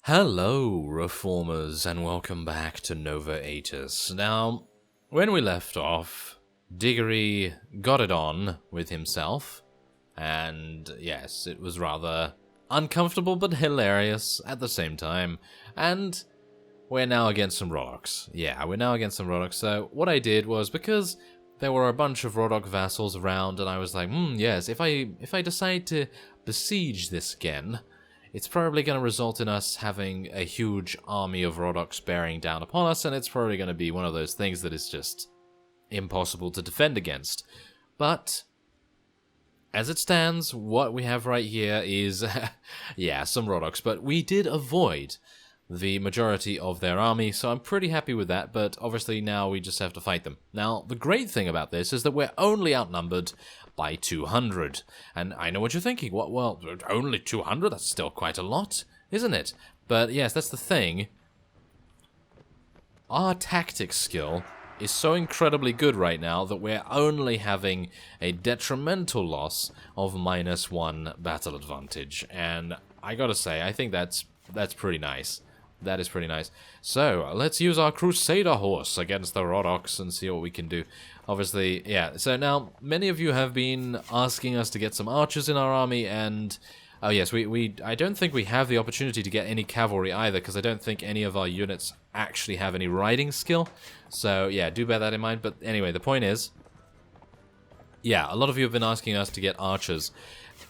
Hello, Reformers, and welcome back to Nova Aetas. Now, when we left off, Diggory got it on with himself, and yes, it was rather uncomfortable but hilarious at the same time, and we're now against some Rodocks. Yeah, we're now against some Rodocks, so what I did was, because there were a bunch of Rodock vassals around, and I was like, yes, if I decide to besiege this again, it's probably going to result in us having a huge army of Rodocks bearing down upon us, and it's probably going to be one of those things that is just impossible to defend against. But as it stands, what we have right here is, yeah, some Rodocks, but we did avoid the majority of their army, so I'm pretty happy with that, but obviously now we just have to fight them. Now, the great thing about this is that we're only outnumbered by 200. And I know what you're thinking. What? Well, only 200? That's still quite a lot, isn't it? But yes, that's the thing. Our tactics skill is so incredibly good right now that we're only having a detrimental loss of -1 battle advantage. And I gotta say, I think that's pretty nice. That is pretty nice. So, let's use our Crusader horse against the Rodocks and see what we can do. Obviously, yeah, so now, many of you have been asking us to get some archers in our army, and oh yes, I don't think we have the opportunity to get any cavalry either, because I don't think any of our units actually have any riding skill. So, yeah, do bear that in mind. But anyway, the point is, yeah, a lot of you have been asking us to get archers.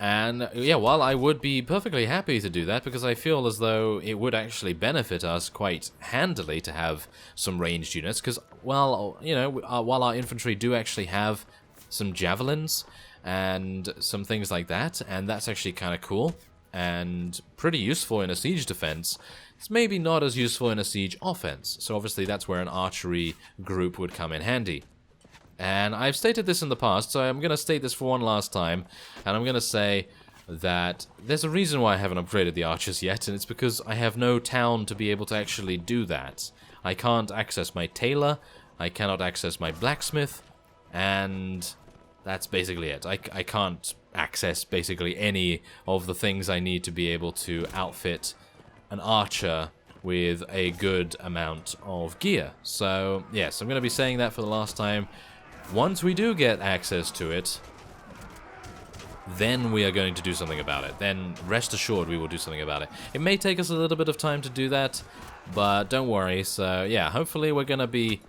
And, yeah, while I would be perfectly happy to do that, because I feel as though it would actually benefit us quite handily to have some ranged units, because, well, you know, while our infantry do actually have some javelins and some things like that, and that's actually kind of cool and pretty useful in a siege defense, it's maybe not as useful in a siege offense. So obviously that's where an archery group would come in handy. And I've stated this in the past, so I'm going to state this for one last time, and I'm going to say that there's a reason why I haven't upgraded the archers yet, and it's because I have no town to be able to actually do that. I can't access my tailor, I cannot access my blacksmith, and that's basically it. I can't access basically any of the things I need to be able to outfit an archer with a good amount of gear. So, yes, I'm going to be saying that for the last time. Once we do get access to it, then we are going to do something about it. Then, rest assured, we will do something about it. It may take us a little bit of time to do that, but don't worry. So, yeah, hopefully we're going to be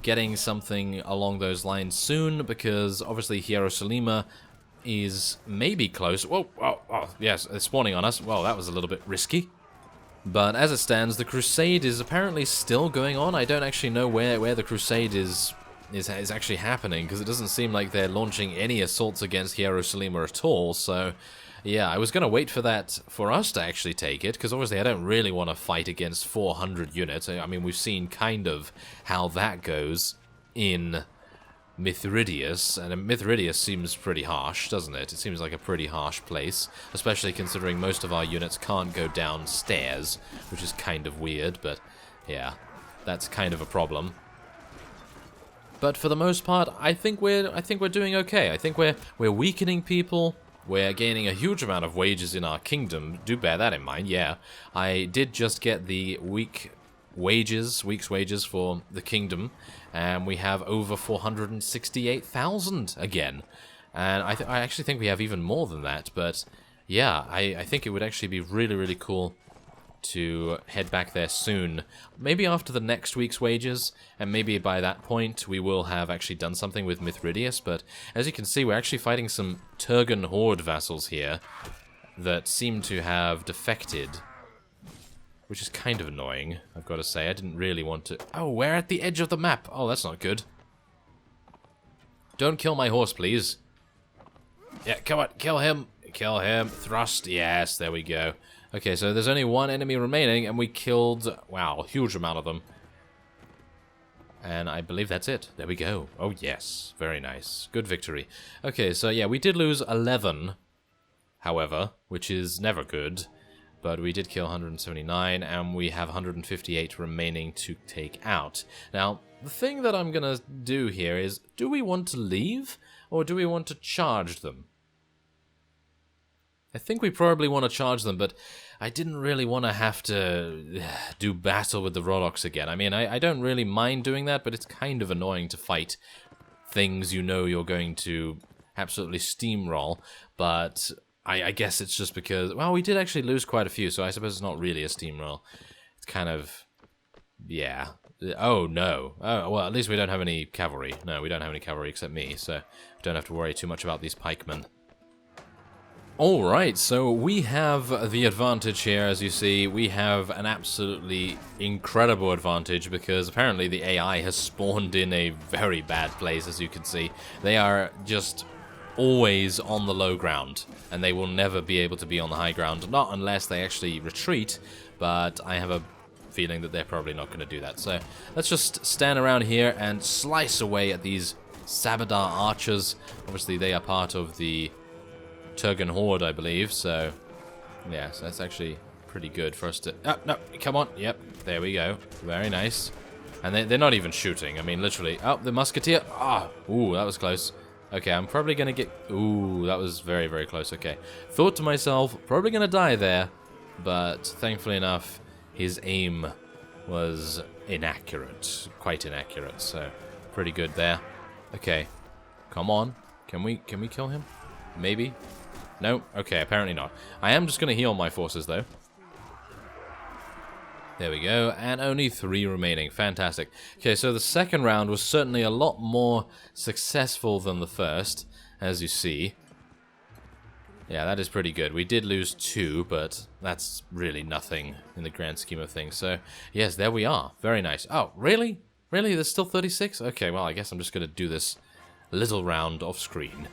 getting something along those lines soon, because obviously Hierosolima is maybe close. Whoa, oh, yes, it's spawning on us. Well, that was a little bit risky. But as it stands, the crusade is apparently still going on. I don't actually know where the crusade is actually happening, because it doesn't seem like they're launching any assaults against Hierosolima at all. So yeah, I was going to wait for that for us to actually take it, because obviously I don't really want to fight against 400 units. I mean, we've seen kind of how that goes in Mithridates, and Mithridates seems pretty harsh, doesn't it? It seems like a pretty harsh place, especially considering most of our units can't go downstairs, which is kind of weird, but yeah, that's kind of a problem. But for the most part, I think we're doing okay. I think we're weakening people. We're gaining a huge amount of wages in our kingdom. Do bear that in mind. Yeah, I did just get the week's wages for the kingdom, and we have over 468,000 again. And I actually think we have even more than that. But yeah, I think it would actually be really, really cool to head back there soon. Maybe after the next week's wages, and maybe by that point we will have actually done something with Mithridates. But as you can see, we're actually fighting some Turgan Horde vassals here that seem to have defected, which is kind of annoying, I've got to say. I didn't really want to... Oh, we're at the edge of the map. Oh, that's not good. Don't kill my horse, please. Yeah, come on, kill him. Kill him. Thrust. Yes, there we go. Okay, so there's only one enemy remaining, and we killed, wow, a huge amount of them. And I believe that's it. There we go. Oh, yes. Very nice. Good victory. Okay, so yeah, we did lose 11, however, which is never good. But we did kill 179, and we have 158 remaining to take out. Now, the thing that I'm going to do here is, do we want to leave, or do we want to charge them? I think we probably want to charge them, but I didn't really want to have to do battle with the Rolox again. I mean, I don't really mind doing that, but it's kind of annoying to fight things you know you're going to absolutely steamroll, but I guess it's just because, well, we did actually lose quite a few, so I suppose it's not really a steamroll. It's kind of, yeah. Oh, no. Oh, well, at least we don't have any cavalry. No, we don't have any cavalry except me, so we don't have to worry too much about these pikemen. Alright, so we have the advantage here, as you see. We have an absolutely incredible advantage because apparently the AI has spawned in a very bad place, as you can see. They are just always on the low ground, and they will never be able to be on the high ground, not unless they actually retreat, but I have a feeling that they're probably not going to do that. So let's just stand around here and slice away at these Sabadar archers. Obviously they are part of the Turgan Horde, I believe, so yeah, so that's actually pretty good for us to... Oh, no, come on, yep, there we go, very nice. And they're not even shooting, I mean, literally. Oh, the musketeer, ah, ooh, that was close. Okay, I'm probably gonna get... Ooh, that was very, very close, okay. Thought to myself, probably gonna die there, but thankfully enough, his aim was inaccurate, quite inaccurate, so pretty good there. Okay, come on, can we kill him? Maybe? No? Okay, apparently not. I am just going to heal my forces, though. There we go, and only 3 remaining. Fantastic. Okay, so the second round was certainly a lot more successful than the first, as you see. Yeah, that is pretty good. We did lose 2, but that's really nothing in the grand scheme of things. So, yes, there we are. Very nice. Oh, really? Really? There's still 36? Okay, well, I guess I'm just going to do this little round off screen.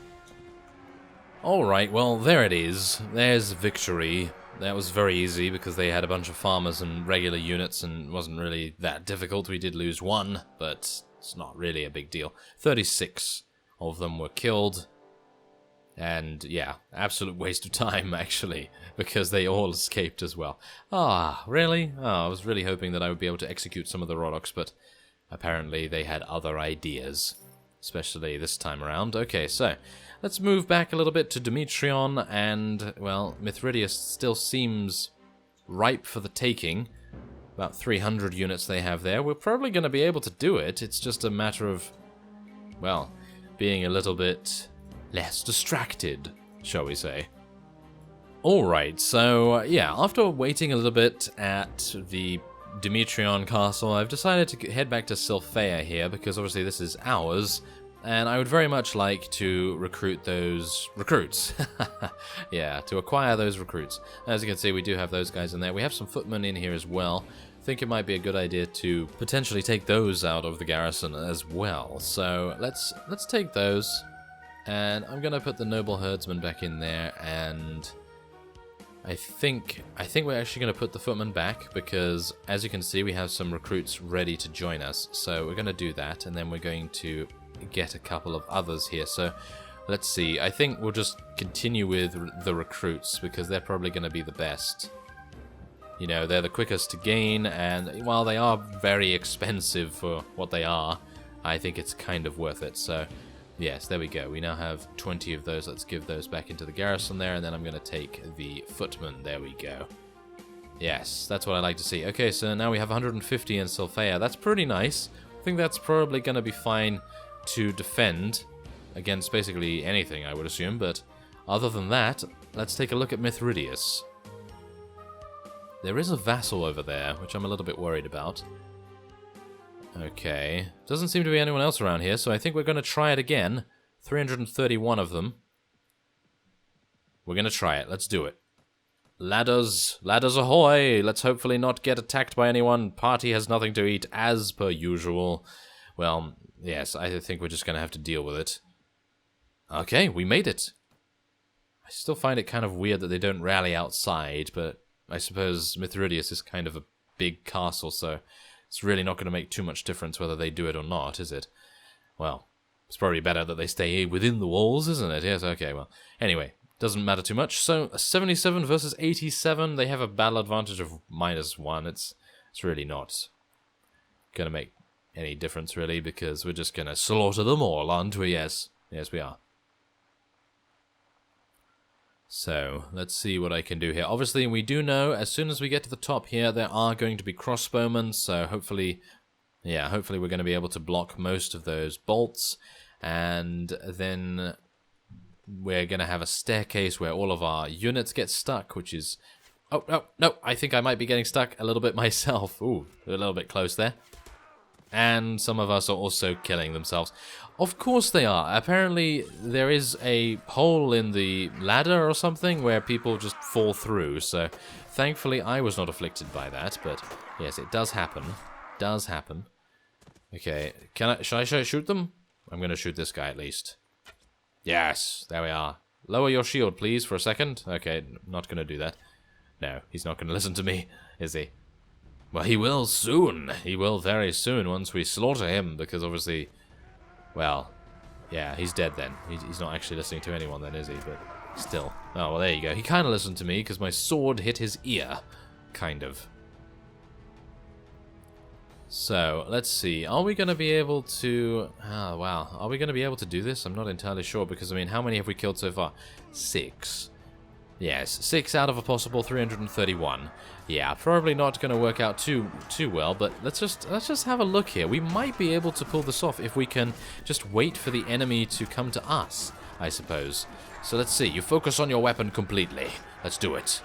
Alright, well, there it is. There's victory. That was very easy because they had a bunch of farmers and regular units and it wasn't really that difficult. We did lose 1, but it's not really a big deal. 36 of them were killed. And, yeah, absolute waste of time, actually, because they all escaped as well. Ah, really? Oh, I was really hoping that I would be able to execute some of the Rolox, but apparently they had other ideas, especially this time around. Okay, so... let's move back a little bit to Demetrion, and, well, Mithridates still seems ripe for the taking. About 300 units they have there. We're probably going to be able to do it. It's just a matter of, well, being a little bit less distracted, shall we say. Alright, so, yeah, after waiting a little bit at the Demetrion castle, I've decided to head back to Sylphea here, because obviously this is ours. And I would very much like to recruit those recruits. Yeah, to acquire those recruits. As you can see, we do have those guys in there. We have some footmen in here as well. I think it might be a good idea to potentially take those out of the garrison as well. So let's take those. And I'm going to put the noble herdsman back in there. And I think we're actually going to put the footmen back because, as you can see, we have some recruits ready to join us. So we're going to do that, and then we're going to get a couple of others here. So let's see, I think we'll just continue with the recruits because they're probably going to be the best. You know, they're the quickest to gain, and while they are very expensive for what they are, I think it's kind of worth it. So yes, there we go, we now have 20 of those. Let's give those back into the garrison there, and then I'm going to take the footmen. There we go. Yes, that's what I like to see. Okay, so now we have 150 in Sylphea. That's pretty nice. I think that's probably going to be fine to defend against basically anything, I would assume, but other than that, let's take a look at Mithridates. There is a vassal over there, which I'm a little bit worried about. Okay, doesn't seem to be anyone else around here, so I think we're going to try it again. 331 of them. We're going to try it, let's do it. Ladders ahoy! Let's hopefully not get attacked by anyone. Party has nothing to eat, as per usual. Well, yes, I think we're just going to have to deal with it. Okay, we made it. I still find it kind of weird that they don't rally outside, but I suppose Mithridates is kind of a big castle, so it's really not going to make too much difference whether they do it or not, is it? Well, it's probably better that they stay within the walls, isn't it? Yes, okay, well, anyway, doesn't matter too much. So, 77 versus 87, they have a battle advantage of -1. It's really not going to make any difference, really, because we're just going to slaughter them all, aren't we? Yes. Yes, we are. So, let's see what I can do here. Obviously, we do know, as soon as we get to the top here, there are going to be crossbowmen, so hopefully, yeah, hopefully we're going to be able to block most of those bolts, and then we're going to have a staircase where all of our units get stuck, which is... Oh, no, no, I think I might be getting stuck a little bit myself. Ooh, a little bit close there. And some of us are also killing themselves. Of course they are. Apparently there is a hole in the ladder or something where people just fall through. So thankfully I was not afflicted by that. But yes, it does happen. Does happen. Okay, should I shoot them? I'm going to shoot this guy at least. Yes, there we are. Lower your shield, please, for a second. Okay, not going to do that. No, he's not going to listen to me, is he? Well, he will soon. He will very soon once we slaughter him, because obviously, well, yeah, he's dead then. He's not actually listening to anyone then, is he? But still. Oh, well, there you go. He kind of listened to me because my sword hit his ear. Kind of. So, let's see. Are we going to be able to... Oh, wow. Are we going to be able to do this? I'm not entirely sure, because, I mean, how many have we killed so far? 6. Yes, 6 out of a possible 331. Yeah, probably not going to work out too well, but let's just have a look here. We might be able to pull this off if we can just wait for the enemy to come to us, I suppose. So let's see. You focus on your weapon completely. Let's do it.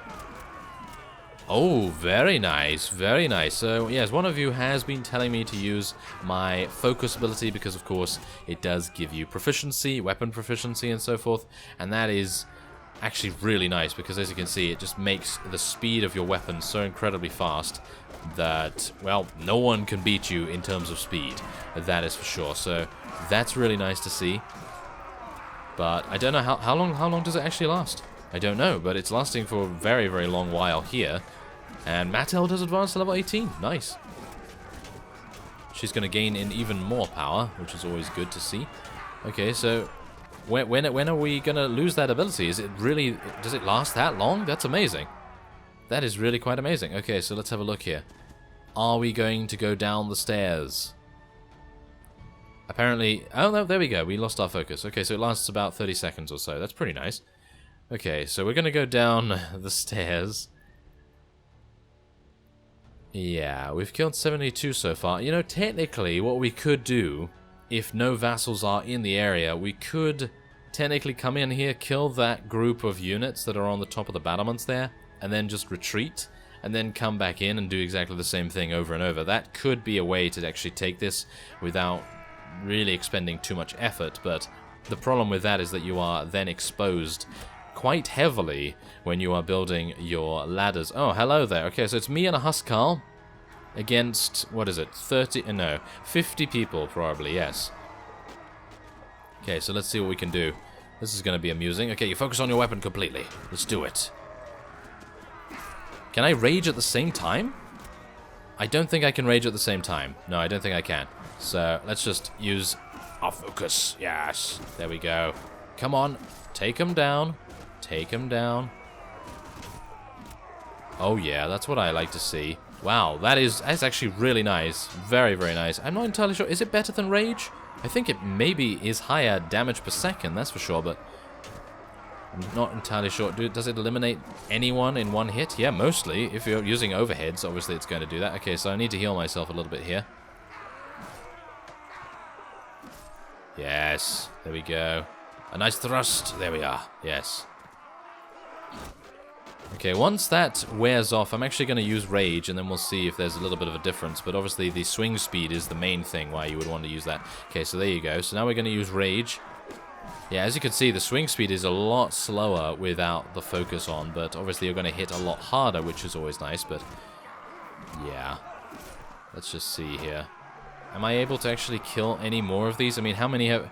Oh, very nice, very nice. So, yes, one of you has been telling me to use my focus ability because, of course, it does give you proficiency, weapon proficiency, and so forth, and that is... actually really nice, because as you can see, it just makes the speed of your weapon so incredibly fast that, well, no one can beat you in terms of speed. That is for sure. So that's really nice to see. But I don't know how long does it actually last? I don't know, but it's lasting for a very, very long while here. And Mattel does advance to level 18. Nice. She's going to gain in even more power, which is always good to see. Okay, so... When are we going to lose that ability? Is it really... Does it last that long? That's amazing. That is really quite amazing. Okay, so let's have a look here. Are we going to go down the stairs? Apparently... Oh, no, there we go. We lost our focus. Okay, so it lasts about 30 seconds or so. That's pretty nice. Okay, so we're going to go down the stairs. Yeah, we've killed 72 so far. You know, technically, what we could do... If no vassals are in the area, we could technically come in here, kill that group of units that are on the top of the battlements there, and then just retreat, and then come back in and do exactly the same thing over and over. That could be a way to actually take this without really expending too much effort, but the problem with that is that you are then exposed quite heavily when you are building your ladders. Oh, hello there. Okay, so it's me and a Huskarl. Against, what is it, 50 people, probably, yes. Okay, so let's see what we can do. This is going to be amusing. Okay, you focus on your weapon completely. Let's do it. Can I rage at the same time? I don't think I can rage at the same time. No, I don't think I can. So, let's just use our focus. Yes, there we go. Come on, take him down. Take him down. Oh yeah, that's what I like to see. Wow, that's actually really nice. Very, very nice. I'm not entirely sure. Is it better than Rage? I think it maybe is higher damage per second, that's for sure, but I'm not entirely sure. Does it eliminate anyone in one hit? Yeah, mostly. If you're using overheads, obviously it's going to do that. Okay, so I need to heal myself a little bit here. Yes, there we go. A nice thrust. There we are. Yes. Okay, once that wears off, I'm actually going to use Rage, and then we'll see if there's a little bit of a difference. But obviously, the swing speed is the main thing why you would want to use that. Okay, so there you go. So now we're going to use Rage. Yeah, as you can see, the swing speed is a lot slower without the focus on, but obviously you're going to hit a lot harder, which is always nice, but yeah. Let's just see here. Am I able to actually kill any more of these? I mean, how many have...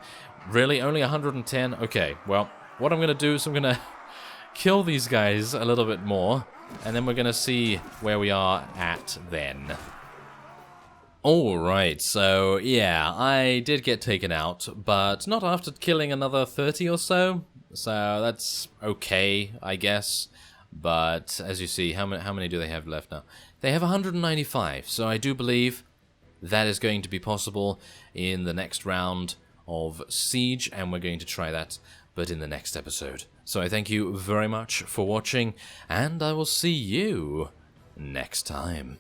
Really? Only 110? Okay, well, what I'm going to do is I'm going to... kill these guys a little bit more, and then we're gonna see where we are at then. Alright, so yeah, I did get taken out, but not after killing another 30 or so, so that's okay, I guess. But as you see, how many do they have left now? They have 195, so I do believe that is going to be possible in the next round of Siege, and we're going to try that but in the next episode. So I thank you very much for watching, and I will see you next time.